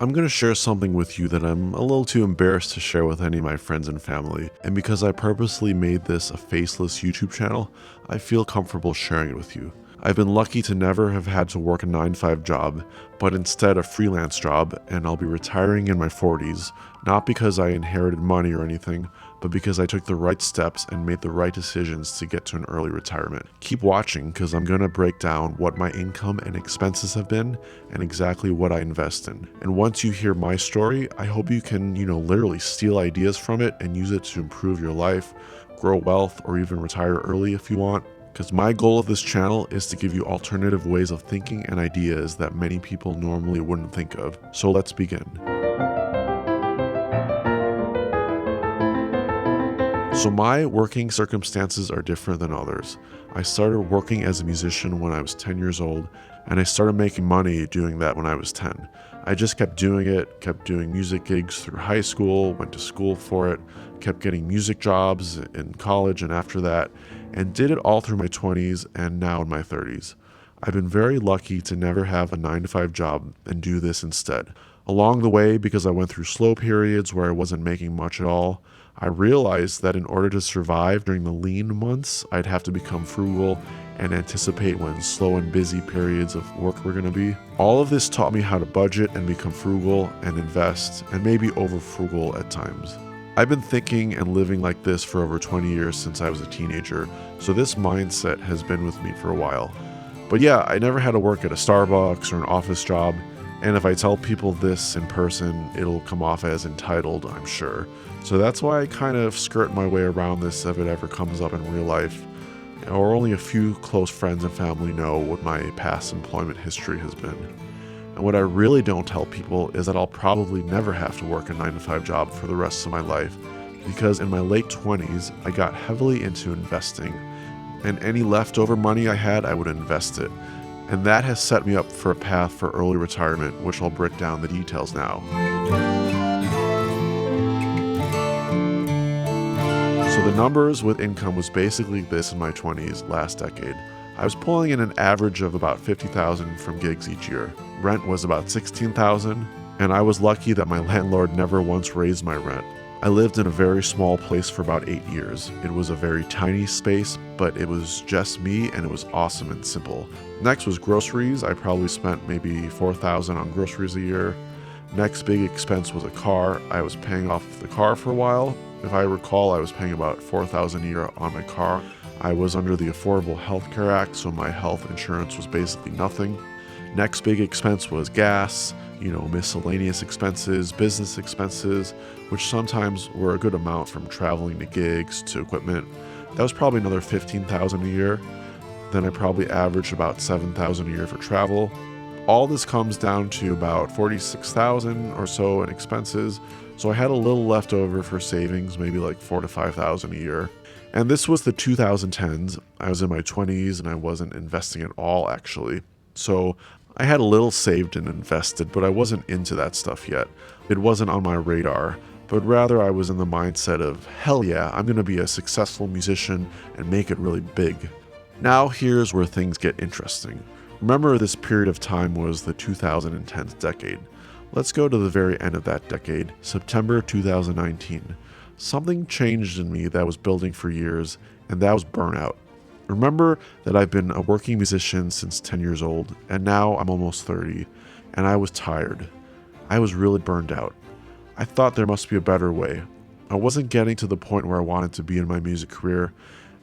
I'm going to share something with you that I'm a little too embarrassed to share with any of my friends and family, and because I purposely made this a faceless YouTube channel, I feel comfortable sharing it with you. I've been lucky to never have had to work a 9-to-5 job, but instead a freelance job, and I'll be retiring in my 40s, not because I inherited money or anything, but because I took the right steps and made the right decisions to get to an early retirement. Keep watching, because I'm going to break down what my income and expenses have been and exactly what I invest in. And once you hear my story, I hope you can, literally steal ideas from it and use it to improve your life, grow wealth, or even retire early if you want. Because my goal of this channel is to give you alternative ways of thinking and ideas that many people normally wouldn't think of. So let's begin. So my working circumstances are different than others. I started working as a musician when I was 10 years old, and I started making money doing that when I was 10. I just kept doing it, kept doing music gigs through high school, went to school for it, kept getting music jobs in college and after that, and did it all through my 20s and now in my 30s. I've been very lucky to never have a 9-to-5 job and do this instead. Along the way, because I went through slow periods where I wasn't making much at all, I realized that in order to survive during the lean months, I'd have to become frugal and anticipate when slow and busy periods of work were going to be. All of this taught me how to budget and become frugal and invest, and maybe over frugal at times. I've been thinking and living like this for over 20 years since I was a teenager, so this mindset has been with me for a while. But yeah, I never had to work at a Starbucks or an office job, and if I tell people this in person, it'll come off as entitled, I'm sure. So that's why I kind of skirt my way around this if it ever comes up in real life, or only a few close friends and family know what my past employment history has been. And what I really don't tell people is that I'll probably never have to work a 9-to-5 job for the rest of my life, because in my late 20s, I got heavily into investing, and any leftover money I had, I would invest it. And that has set me up for a path for early retirement, which I'll break down the details now. So the numbers with income was basically this in my 20s last decade. I was pulling in an average of about $50,000 from gigs each year. Rent was about $16,000, and I was lucky that my landlord never once raised my rent. I lived in a very small place for about 8 years. It was a very tiny space, but it was just me, and it was awesome and simple. Next was groceries. I probably spent maybe $4,000 on groceries a year. Next big expense was a car. I was paying off the car for a while. If I recall, I was paying about $4,000 a year on my car. I was under the Affordable Health Care Act, so my health insurance was basically nothing. Next big expense was gas, miscellaneous expenses, business expenses, which sometimes were a good amount from traveling to gigs to equipment. That was probably another $15,000 a year. Then I probably averaged about $7,000 a year for travel. All this comes down to about $46,000 or so in expenses. So I had a little left over for savings, maybe like $4,000 to $5,000 a year. And this was the 2010s. I was in my 20s and I wasn't investing at all, actually. So I had a little saved and invested, but I wasn't into that stuff yet. It wasn't on my radar, but rather I was in the mindset of, hell yeah, I'm going to be a successful musician and make it really big. Now here's where things get interesting. Remember, this period of time was the 2010s decade. Let's go to the very end of that decade, September 2019. Something changed in me that was building for years, and that was burnout. Remember that I've been a working musician since 10 years old, and now I'm almost 30, and I was tired. I was really burned out. I thought there must be a better way. I wasn't getting to the point where I wanted to be in my music career.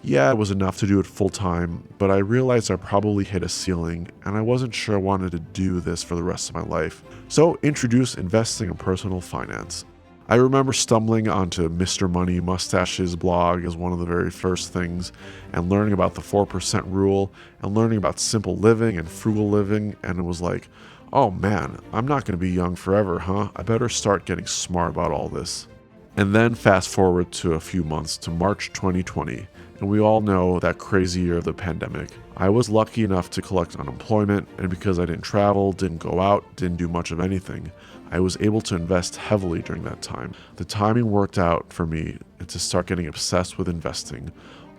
Yeah, it was enough to do it full time, but I realized I probably hit a ceiling, and I wasn't sure I wanted to do this for the rest of my life. So introduce investing in personal finance. I remember stumbling onto Mr. Money Mustache's blog as one of the very first things, and learning about the 4% rule, and learning about simple living and frugal living, and it was like, oh man, I'm not going to be young forever, huh? I better start getting smart about all this. And then fast forward to a few months to March 2020, and we all know that crazy year of the pandemic. I was lucky enough to collect unemployment, and because I didn't travel, didn't go out, didn't do much of anything, I was able to invest heavily during that time. The timing worked out for me to start getting obsessed with investing.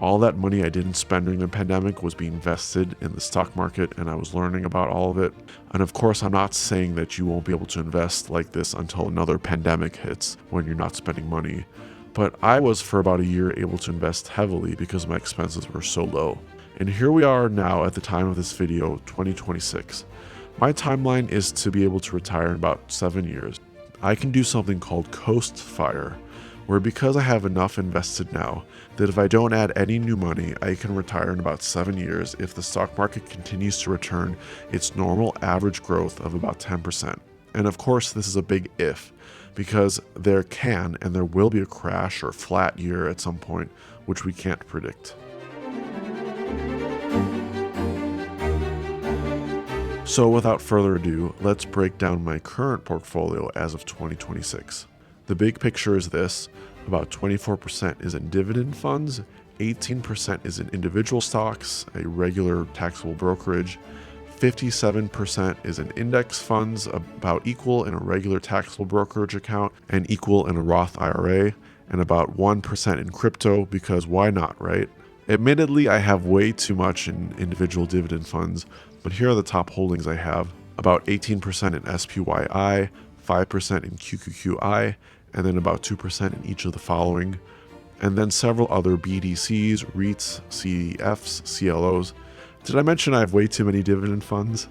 All that money I didn't spend during the pandemic was being invested in the stock market, and I was learning about all of it. And of course, I'm not saying that you won't be able to invest like this until another pandemic hits when you're not spending money. But I was for about a year able to invest heavily because my expenses were so low. And here we are now at the time of this video, 2026. My timeline is to be able to retire in about 7 years. I can do something called Coast Fire, where because I have enough invested now, that if I don't add any new money, I can retire in about 7 years if the stock market continues to return its normal average growth of about 10%. And of course, this is a big if, because there can and there will be a crash or flat year at some point, which we can't predict. So without further ado, let's break down my current portfolio as of 2026. The big picture is this: about 24% is in dividend funds, 18% is in individual stocks, a regular taxable brokerage, 57% is in index funds, about equal in a regular taxable brokerage account, and equal in a Roth IRA, and about 1% in crypto, because why not, right? Admittedly, I have way too much in individual dividend funds, but here are the top holdings I have: about 18% in SPYI, 5% in QQQI, and then about 2% in each of the following, and then several other BDCs, REITs, CEFs, CLOs. Did I mention I have way too many dividend funds?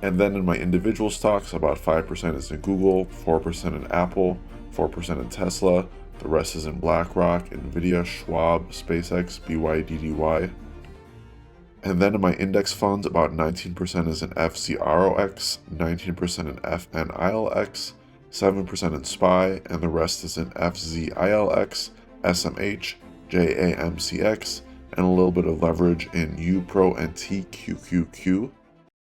And then in my individual stocks, about 5% is in Google, 4% in Apple, 4% in Tesla, the rest is in BlackRock, Nvidia, Schwab, SpaceX, BYDDY. And then in my index funds, about 19% is in FCROX, 19% in FNILX, 7% in SPY, and the rest is in FZILX, SMH, JAMCX, and a little bit of leverage in UPRO and TQQQ.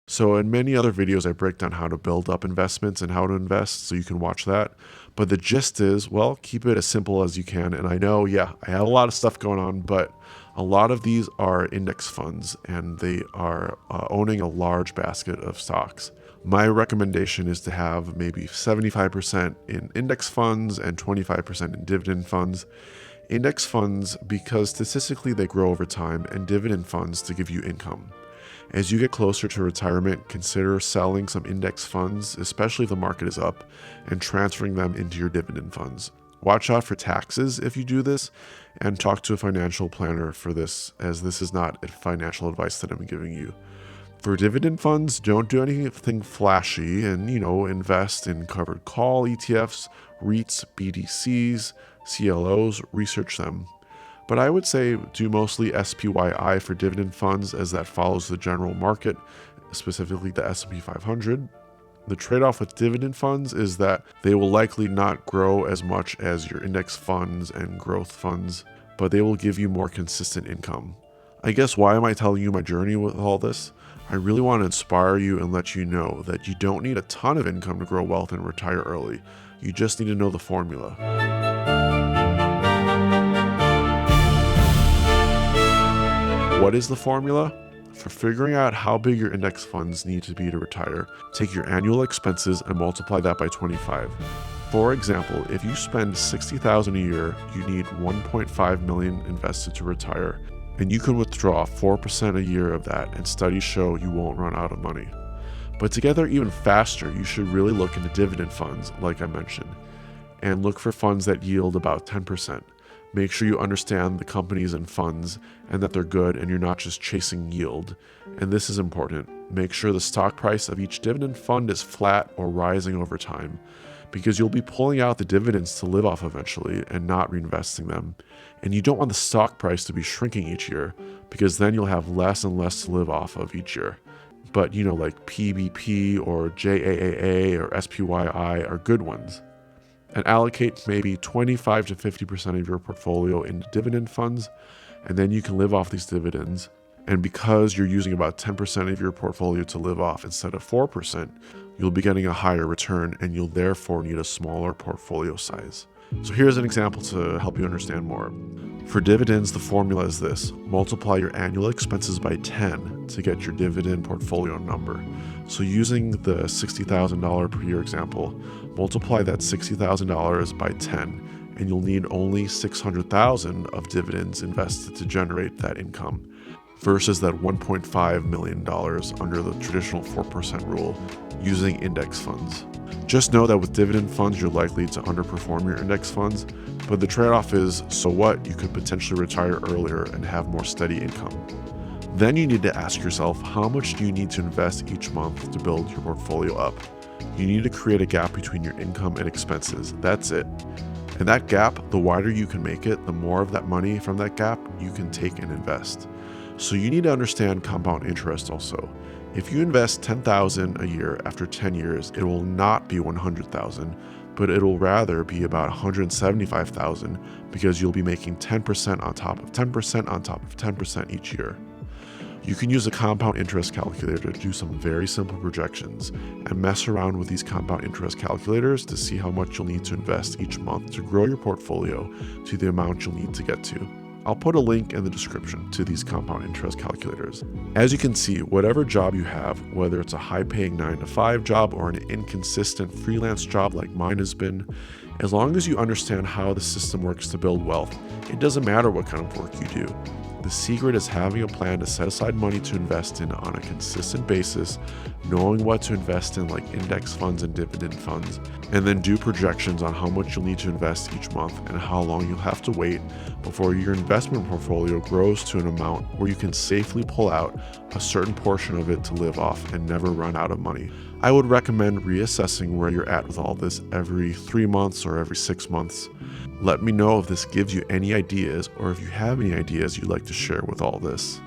So in many other videos, I break down how to build up investments and how to invest, so you can watch that. But the gist is, well, keep it as simple as you can. And I know, I have a lot of stuff going on, but a lot of these are index funds, and they are owning a large basket of stocks. My recommendation is to have maybe 75% in index funds and 25% in dividend funds. Index funds because statistically they grow over time, and dividend funds to give you income. As you get closer to retirement, consider selling some index funds, especially if the market is up, and transferring them into your dividend funds. Watch out for taxes if you do this, and talk to a financial planner for this, as this is not financial advice that I'm giving you. For dividend funds, don't do anything flashy and, invest in covered call ETFs, REITs, BDCs, CLOs, research them. But I would say do mostly SPYI for dividend funds, as that follows the general market, specifically the S&P 500. The trade-off with dividend funds is that they will likely not grow as much as your index funds and growth funds, but they will give you more consistent income. I guess why am I telling you my journey with all this? I really want to inspire you and let you know that you don't need a ton of income to grow wealth and retire early. You just need to know the formula. What is the formula? For figuring out how big your index funds need to be to retire, take your annual expenses and multiply that by 25. For example, if you spend $60,000 a year, you need $1.5 million invested to retire, and you can withdraw 4% a year of that, and studies show you won't run out of money. But to get there even faster, you should really look into dividend funds, like I mentioned, and look for funds that yield about 10%. Make sure you understand the companies and funds and that they're good and you're not just chasing yield. And this is important. Make sure the stock price of each dividend fund is flat or rising over time, because you'll be pulling out the dividends to live off eventually and not reinvesting them. And you don't want the stock price to be shrinking each year, because then you'll have less and less to live off of each year. But like PBP or JAAA or SPYI are good ones. And allocate maybe 25 to 50% of your portfolio into dividend funds, and then you can live off these dividends. And because you're using about 10% of your portfolio to live off instead of 4%, you'll be getting a higher return, and you'll therefore need a smaller portfolio size. So here's an example to help you understand more. For dividends, the formula is this: multiply your annual expenses by 10 to get your dividend portfolio number. So using the $60,000 per year example, multiply that $60,000 by 10, and you'll need only $600,000 of dividends invested to generate that income, versus that $1.5 million under the traditional 4% rule using index funds. Just know that with dividend funds, you're likely to underperform your index funds, but the trade-off is, so what? You could potentially retire earlier and have more steady income. Then you need to ask yourself, how much do you need to invest each month to build your portfolio up? You need to create a gap between your income and expenses. That's it. And that gap, the wider you can make it, the more of that money from that gap you can take and invest. So you need to understand compound interest also. If you invest $10,000 a year after 10 years, it will not be $100,000, but it'll rather be about $175,000 because you'll be making 10% on top of 10% on top of 10% each year. You can use a compound interest calculator to do some very simple projections and mess around with these compound interest calculators to see how much you'll need to invest each month to grow your portfolio to the amount you'll need to get to. I'll put a link in the description to these compound interest calculators. As you can see, whatever job you have, whether it's a high-paying 9-to-5 job or an inconsistent freelance job like mine has been, as long as you understand how the system works to build wealth, it doesn't matter what kind of work you do. The secret is having a plan to set aside money to invest in on a consistent basis, knowing what to invest in like index funds and dividend funds, and then do projections on how much you'll need to invest each month and how long you'll have to wait before your investment portfolio grows to an amount where you can safely pull out a certain portion of it to live off and never run out of money. I would recommend reassessing where you're at with all this every 3 months or every 6 months. Let me know if this gives you any ideas or if you have any ideas you'd like to share with all this.